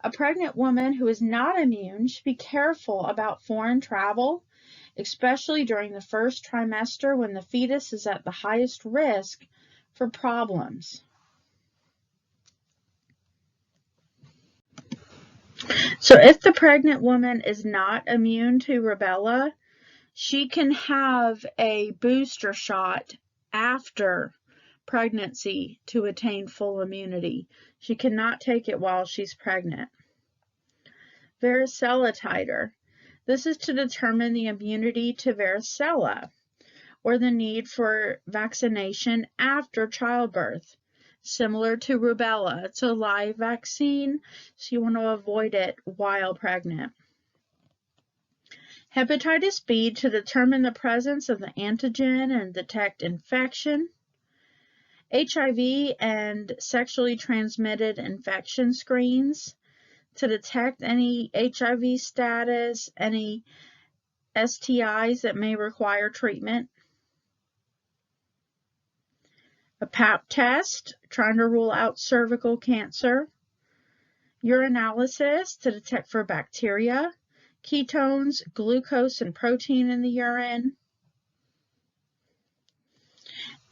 A pregnant woman who is not immune should be careful about foreign travel, especially during the first trimester when the fetus is at the highest risk for problems. So if the pregnant woman is not immune to rubella, she can have a booster shot after pregnancy to attain full immunity. She cannot take it while she's pregnant. Varicella titer. This is to determine the immunity to varicella or the need for vaccination after childbirth. Similar to rubella, it's a live vaccine, so you want to avoid it while pregnant. Hepatitis B to determine the presence of the antigen and detect infection. HIV and sexually transmitted infection screens to detect any HIV status, any STIs that may require treatment. A Pap test, trying to rule out cervical cancer. Urinalysis to detect for bacteria, ketones, glucose, and protein in the urine.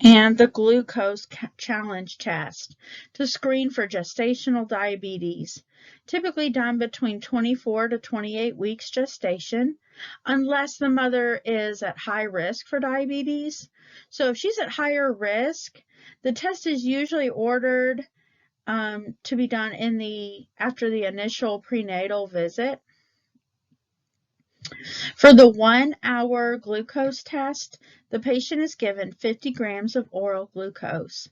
And the glucose challenge test to screen for gestational diabetes, typically done between 24 to 28 weeks gestation, unless the mother is at high risk for diabetes. So if she's at higher risk, the test is usually ordered to be done after the initial prenatal visit. For the 1-hour glucose test, the patient is given 50 grams of oral glucose.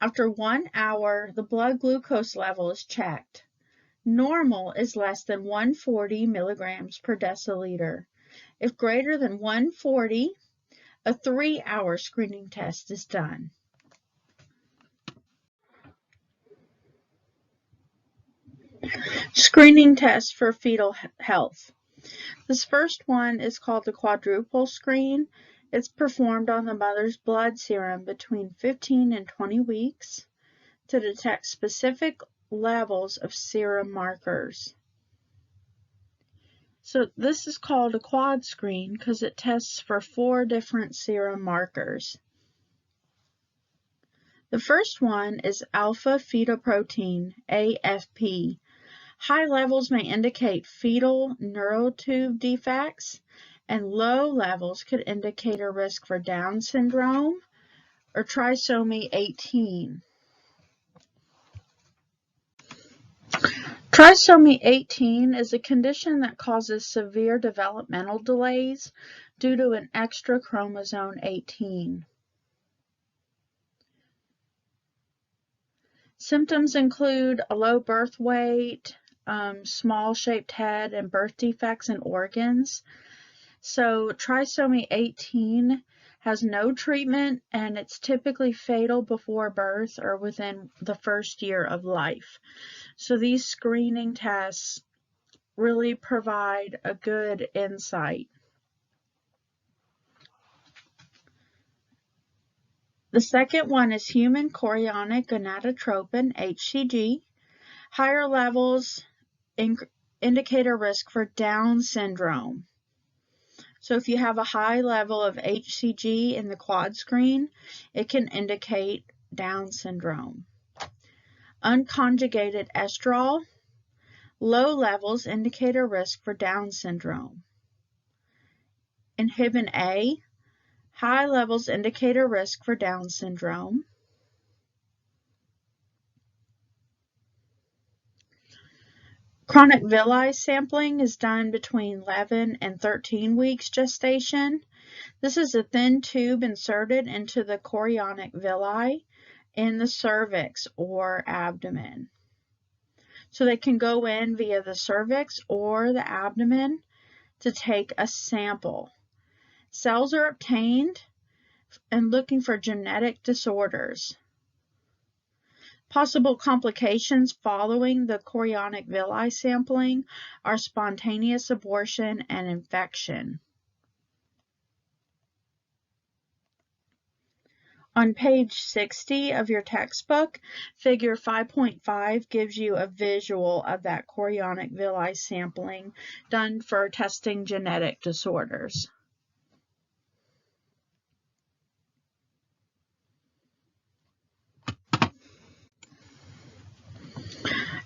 After 1 hour, the blood glucose level is checked. Normal is less than 140 milligrams per deciliter. If greater than 140, a 3-hour screening test is done. Screening test for fetal health. This first one is called the Quadruple Screen. It's performed on the mother's blood serum between 15 and 20 weeks to detect specific levels of serum markers. So this is called a quad screen because it tests for 4 different serum markers. The first one is alpha fetoprotein, AFP. High levels may indicate fetal neural tube defects, and low levels could indicate a risk for Down syndrome or trisomy 18. Trisomy 18 is a condition that causes severe developmental delays due to an extra chromosome 18. Symptoms include a low birth weight, small shaped head, and birth defects in organs. So trisomy 18 has no treatment, and it's typically fatal before birth or within the first year of life. So these screening tests really provide a good insight. The second one is human chorionic gonadotropin, HCG. Higher levels indicate a risk for Down syndrome. So if you have a high level of HCG in the quad screen, it can indicate Down syndrome. Unconjugated estrol, low levels indicate a risk for Down syndrome. Inhibin A, high levels indicate a risk for Down syndrome. Chronic villi sampling is done between 11 and 13 weeks gestation. This is a thin tube inserted into the chorionic villi in the cervix or abdomen. So they can go in via the cervix or the abdomen to take a sample. Cells are obtained and looking for genetic disorders. Possible complications following the chorionic villi sampling are spontaneous abortion and infection. On page 60 of your textbook, figure 5.5 gives you a visual of that chorionic villi sampling done for testing genetic disorders.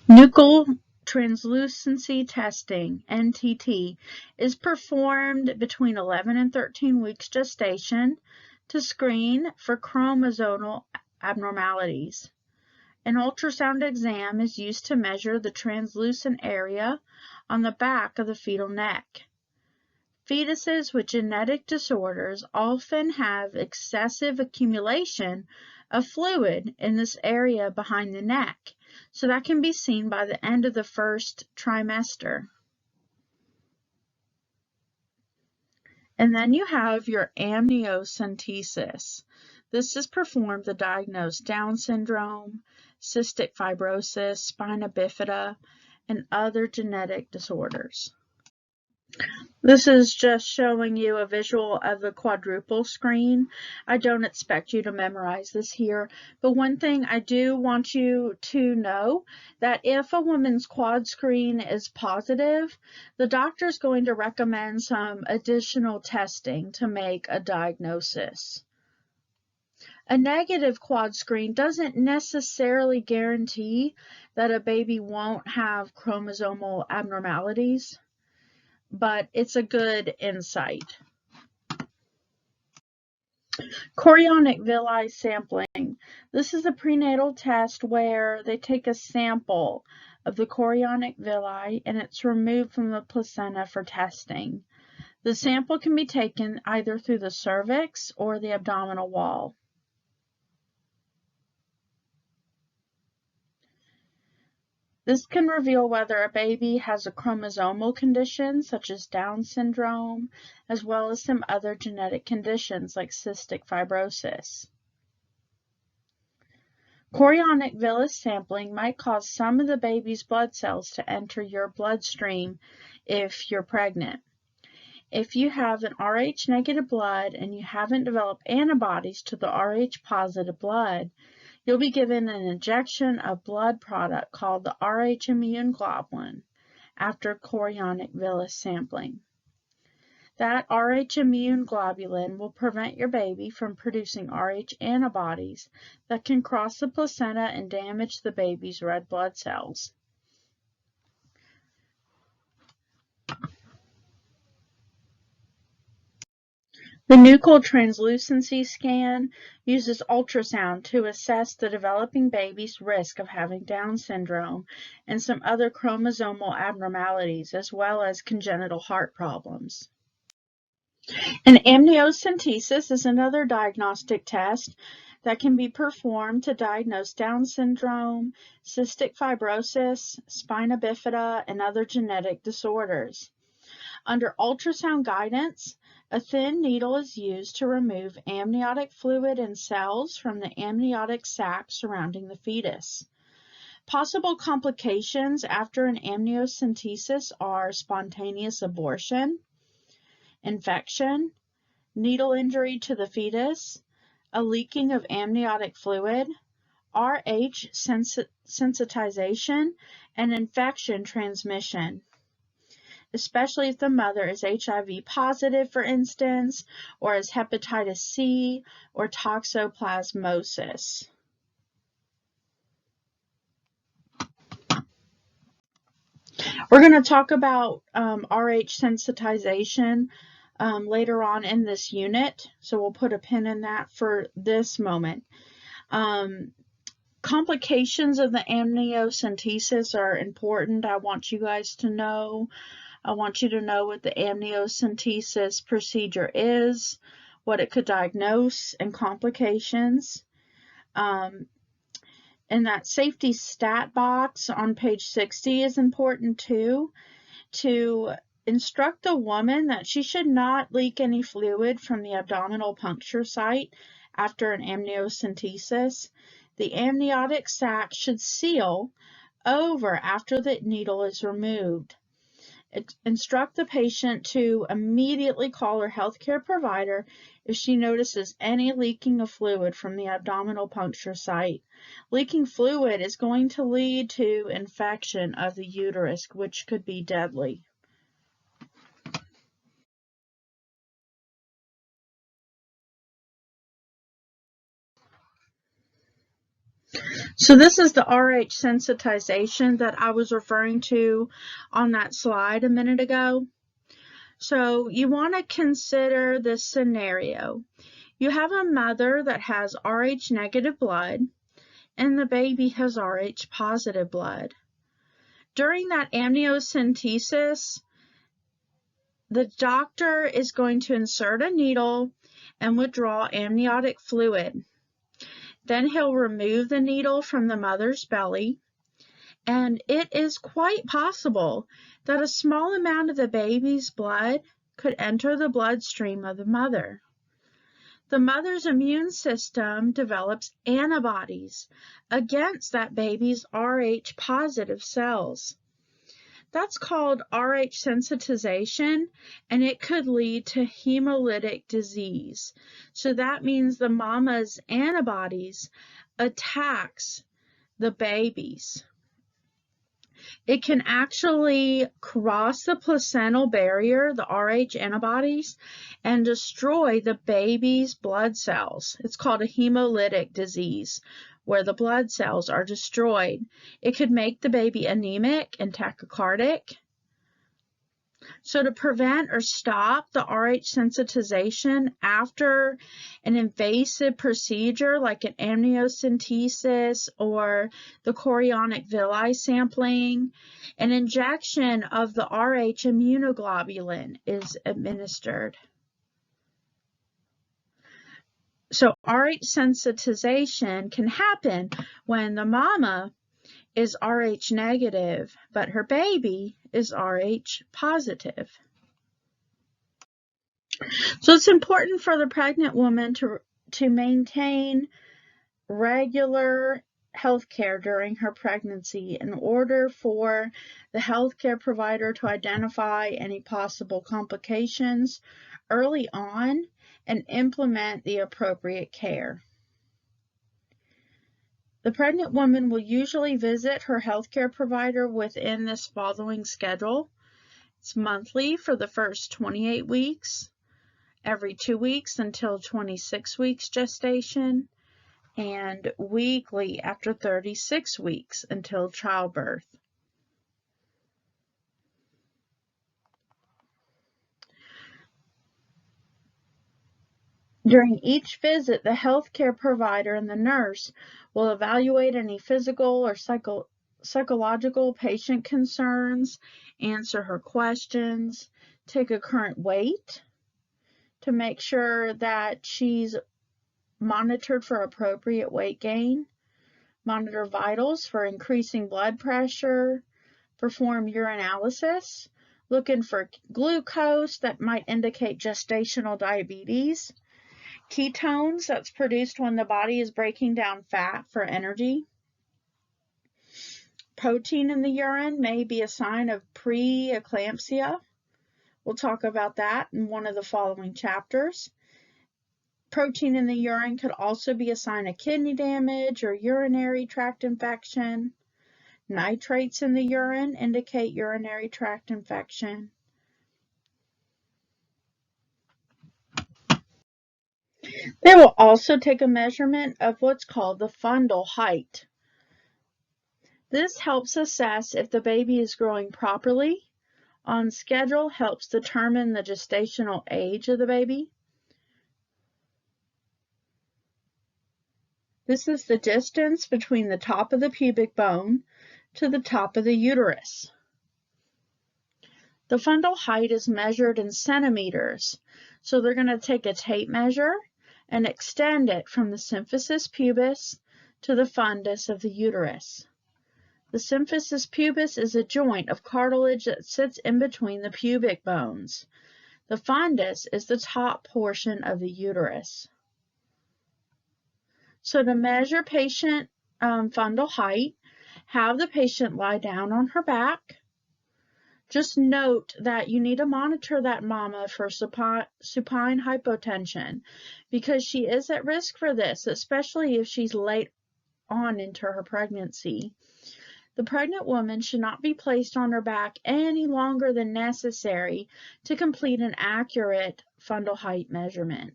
Nuchal translucency testing, NTT, is performed between 11 and 13 weeks gestation to screen for chromosomal abnormalities. An ultrasound exam is used to measure the translucent area on the back of the fetal neck. Fetuses with genetic disorders often have excessive accumulation of fluid in this area behind the neck, so that can be seen by the end of the first trimester. And then you have your amniocentesis. This is performed to diagnose Down syndrome, cystic fibrosis, spina bifida, and other genetic disorders. This is just showing you a visual of the quadruple screen. I don't expect you to memorize this here, but one thing I do want you to know that if a woman's quad screen is positive, the doctor is going to recommend some additional testing to make a diagnosis. A negative quad screen doesn't necessarily guarantee that a baby won't have chromosomal abnormalities, but it's a good insight. Chorionic villi sampling. This is a prenatal test where they take a sample of the chorionic villi and it's removed from the placenta for testing. The sample can be taken either through the cervix or the abdominal wall. This can reveal whether a baby has a chromosomal condition such as Down syndrome, as well as some other genetic conditions like cystic fibrosis. Chorionic villus sampling might cause some of the baby's blood cells to enter your bloodstream if you're pregnant. If you have an Rh negative blood and you haven't developed antibodies to the Rh positive blood, you'll be given an injection of blood product called the Rh immune globulin after chorionic villus sampling. That Rh immune globulin will prevent your baby from producing Rh antibodies that can cross the placenta and damage the baby's red blood cells. The Nuchal translucency scan uses ultrasound to assess the developing baby's risk of having Down syndrome and some other chromosomal abnormalities, as well as congenital heart problems. An amniocentesis is another diagnostic test that can be performed to diagnose Down syndrome, cystic fibrosis, spina bifida, and other genetic disorders. Under ultrasound guidance, a thin needle is used to remove amniotic fluid and cells from the amniotic sac surrounding the fetus. Possible complications after an amniocentesis are spontaneous abortion, infection, needle injury to the fetus, a leaking of amniotic fluid, RH sensitization, and infection transmission, especially if the mother is HIV positive, for instance, or has hepatitis C or toxoplasmosis. We're going to talk about RH sensitization later on in this unit, so we'll put a pin in that for this moment. Complications of the amniocentesis are important. I want you guys to know. I want you to know what the amniocentesis procedure is, what it could diagnose, and complications. And that safety stat box on page 60 is important too, to instruct the woman that she should not leak any fluid from the abdominal puncture site after an amniocentesis. The amniotic sac should seal over after the needle is removed. Instruct the patient to immediately call her healthcare provider if she notices any leaking of fluid from the abdominal puncture site. Leaking fluid is going to lead to infection of the uterus, which could be deadly. So this is the RH sensitization that I was referring to on that slide a minute ago. So you want to consider this scenario. You have a mother that has RH negative blood and the baby has RH positive blood. During that amniocentesis, the doctor is going to insert a needle and withdraw amniotic fluid. Then he'll remove the needle from the mother's belly, and it is quite possible that a small amount of the baby's blood could enter the bloodstream of the mother. The mother's immune system develops antibodies against that baby's RH positive cells. That's called RH sensitization, and it could lead to hemolytic disease. So that means the mama's antibodies attacks the babies. It can actually cross the placental barrier, the RH antibodies, and destroy the baby's blood cells. It's called a hemolytic disease, where the blood cells are destroyed. It could make the baby anemic and tachycardic. So to prevent or stop the RH sensitization after an invasive procedure like an amniocentesis or the chorionic villi sampling, an injection of the RH immunoglobulin is administered. So RH sensitization can happen when the mama is RH negative, but her baby is RH positive. So it's important for the pregnant woman to maintain regular health care during her pregnancy in order for the healthcare provider to identify any possible complications early on and implement the appropriate care. The pregnant woman will usually visit her healthcare provider within this following schedule. It's monthly for the first 28 weeks, every 2 weeks until 26 weeks gestation, and weekly after 36 weeks until childbirth. During each visit, the healthcare provider and the nurse will evaluate any physical or psychological patient concerns, answer her questions, take a current weight to make sure that she's monitored for appropriate weight gain, monitor vitals for increasing blood pressure, perform urinalysis, looking for glucose that might indicate gestational diabetes, ketones that's produced when the body is breaking down fat for energy. Protein in the urine may be a sign of preeclampsia. We'll talk about that in one of the following chapters. Protein in the urine could also be a sign of kidney damage or urinary tract infection. Nitrates in the urine indicate urinary tract infection. They will also take a measurement of what's called the fundal height. This helps assess if the baby is growing properly. On schedule helps determine the gestational age of the baby. This is the distance between the top of the pubic bone to the top of the uterus. The fundal height is measured in centimeters. So they're going to take a tape measure and extend it from the symphysis pubis to the fundus of the uterus. The symphysis pubis is a joint of cartilage that sits in between the pubic bones. The fundus is the top portion of the uterus. So to measure patient fundal height, have the patient lie down on her back. Just note that you need to monitor that mama for supine hypotension because she is at risk for this, especially if she's late on into her pregnancy. The pregnant woman should not be placed on her back any longer than necessary to complete an accurate fundal height measurement.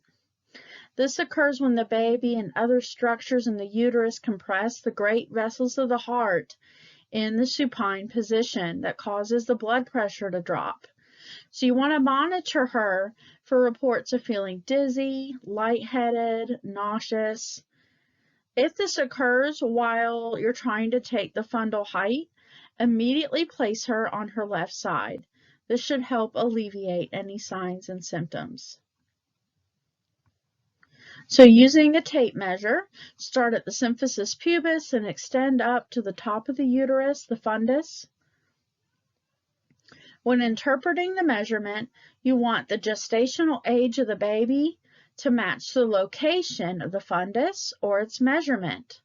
This occurs when the baby and other structures in the uterus compress the great vessels of the heart in the supine position that causes the blood pressure to drop. So you want to monitor her for reports of feeling dizzy, lightheaded, nauseous. If this occurs while you're trying to take the fundal height, immediately place her on her left side. This should help alleviate any signs and symptoms. So using a tape measure, start at the symphysis pubis and extend up to the top of the uterus, the fundus. When interpreting the measurement, you want the gestational age of the baby to match the location of the fundus or its measurement.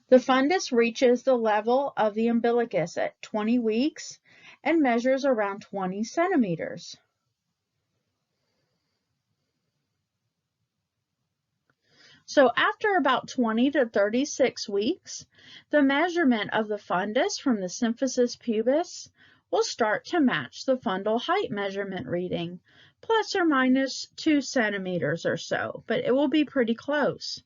The fundus reaches the level of the umbilicus at 20 weeks and measures around 20 centimeters. So after about 20 to 36 weeks, the measurement of the fundus from the symphysis pubis will start to match the fundal height measurement reading, plus or minus 2 centimeters or so, but it will be pretty close.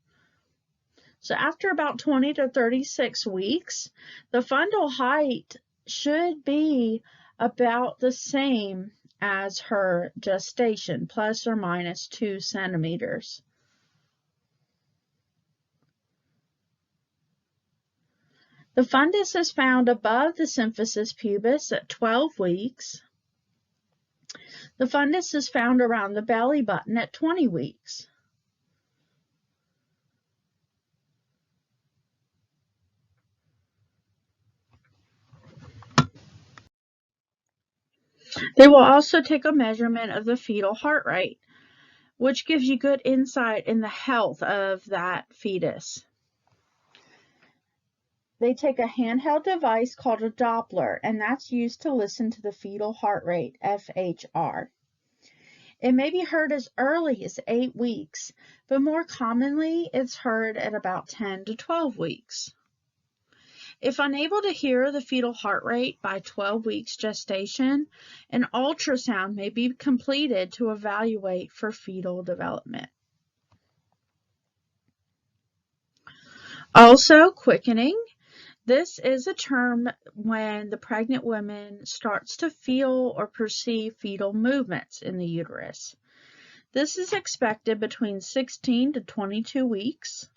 So after about 20 to 36 weeks, the fundal height should be about the same as her gestation, plus or minus 2 centimeters. The fundus is found above the symphysis pubis at 12 weeks. The fundus is found around the belly button at 20 weeks. They will also take a measurement of the fetal heart rate, which gives you good insight in the health of that fetus. They take a handheld device called a Doppler, and that's used to listen to the fetal heart rate, FHR. It may be heard as early as 8 weeks, but more commonly it's heard at about 10 to 12 weeks. If unable to hear the fetal heart rate by 12 weeks gestation, an ultrasound may be completed to evaluate for fetal development. Also, quickening. This is a term when the pregnant woman starts to feel or perceive fetal movements in the uterus. This is expected between 16 to 22 weeks.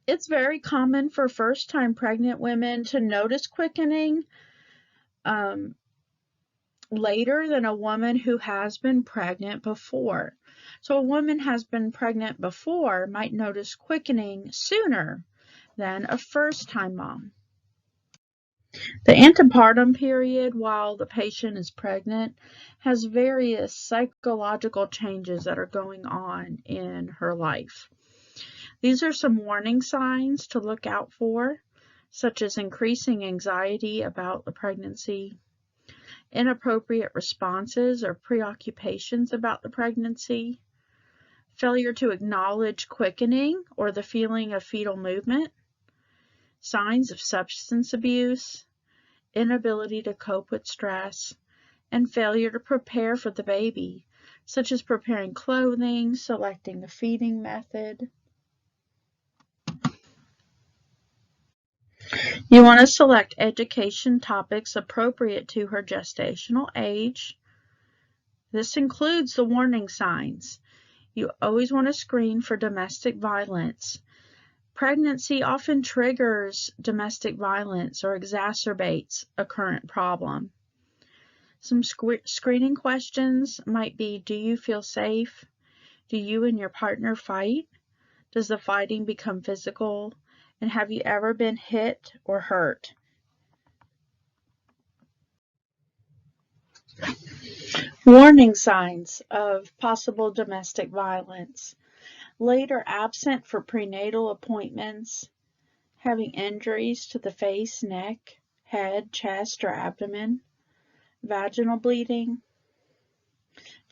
It's very common for first-time pregnant women to notice quickening later than a woman who has been pregnant before. So a woman has been pregnant before might notice quickening sooner than a first-time mom. The antepartum period while the patient is pregnant has various psychological changes that are going on in her life. These are some warning signs to look out for, such as increasing anxiety about the pregnancy, inappropriate responses or preoccupations about the pregnancy, failure to acknowledge quickening or the feeling of fetal movement, signs of substance abuse, inability to cope with stress, and failure to prepare for the baby, such as preparing clothing, selecting a feeding method. You want to select education topics appropriate to her gestational age. This includes the warning signs. You always want to screen for domestic violence. Pregnancy often triggers domestic violence or exacerbates a current problem. Some screening questions might be, do you feel safe? Do you and your partner fight? Does the fighting become physical? And have you ever been hit or hurt? Warning signs of possible domestic violence. Later absent for prenatal appointments, having injuries to the face, neck, head, chest, or abdomen, vaginal bleeding,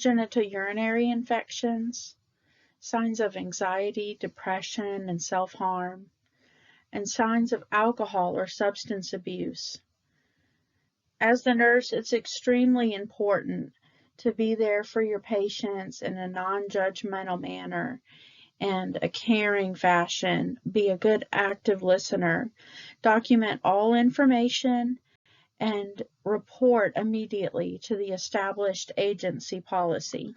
genitourinary infections, signs of anxiety, depression, and self-harm, and signs of alcohol or substance abuse. As the nurse, it's extremely important to be there for your patients in a non-judgmental manner and a caring fashion. Be a good active listener. Document all information and report immediately to the established agency policy.